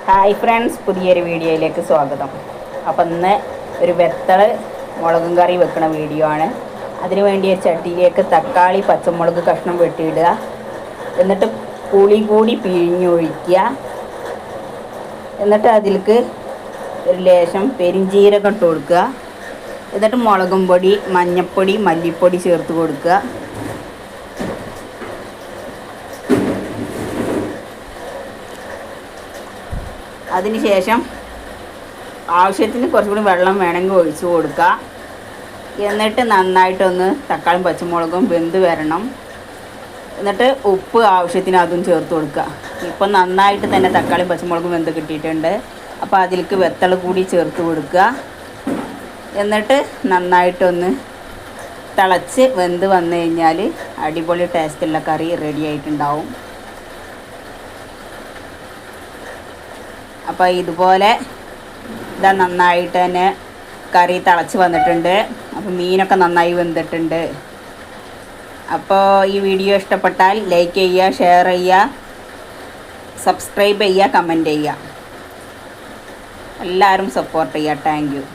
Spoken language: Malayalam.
ഹായ് ഫ്രണ്ട്സ്, പുതിയൊരു വീഡിയോയിലേക്ക് സ്വാഗതം. അപ്പം ഇന്ന് ഒരു വെത്തൾ മുളകും കറി വെക്കണ വീഡിയോ ആണ്. അതിനു വേണ്ടി ഒരു ചട്ടിയിലേക്ക് തക്കാളി പച്ചമുളക് കഷ്ണം വെട്ടിയിടുക. എന്നിട്ട് പുളി കൂടി പിഴിഞ്ഞൊഴിക്കുക. എന്നിട്ട് അതിലേക്ക് ഒരു ലേശം പെരിഞ്ചീരകം ഇട്ട് കൊടുക്കുക. എന്നിട്ട് മുളകും പൊടി, മഞ്ഞൾപ്പൊടി, മല്ലിപ്പൊടി ചേർത്ത് കൊടുക്കുക. അതിനുശേഷം ആവശ്യത്തിന് കുറച്ചുകൂടി വെള്ളം വേണമെങ്കിൽ ഒഴിച്ചു കൊടുക്കുക. എന്നിട്ട് നന്നായിട്ടൊന്ന് തക്കാളിയും പച്ചമുളകും വെന്ത് വരണം. എന്നിട്ട് ഉപ്പ് ആവശ്യത്തിന് അതും ചേർത്ത് കൊടുക്കുക. ഇപ്പം നന്നായിട്ട് തന്നെ തക്കാളിയും പച്ചമുളകും വെന്ത് കിട്ടിയിട്ടുണ്ട്. അപ്പോൾ അതിലേക്ക് വെത്തൾ കൂടി ചേർത്ത് കൊടുക്കുക. എന്നിട്ട് നന്നായിട്ടൊന്ന് തിളച്ച് വെന്ത് വന്നു കഴിഞ്ഞാൽ അടിപൊളി ടേസ്റ്റുള്ള കറി റെഡി ആയിട്ടുണ്ടാവും. അപ്പോൾ ഇതുപോലെ ഇതാ നന്നായിട്ട് തന്നെ കറി തിളച്ച് വന്നിട്ടുണ്ട്. അപ്പോൾ മീനൊക്കെ നന്നായി വെന്തിട്ടുണ്ട്. അപ്പോൾ ഈ വീഡിയോ ഇഷ്ടപ്പെട്ടാൽ ലൈക്ക് ചെയ്യുക, ഷെയർ ചെയ്യുക, സബ്സ്ക്രൈബ് ചെയ്യുക, കമൻറ്റ് ചെയ്യുക. എല്ലാവരും സപ്പോർട്ട് ചെയ്യുക. Thank you.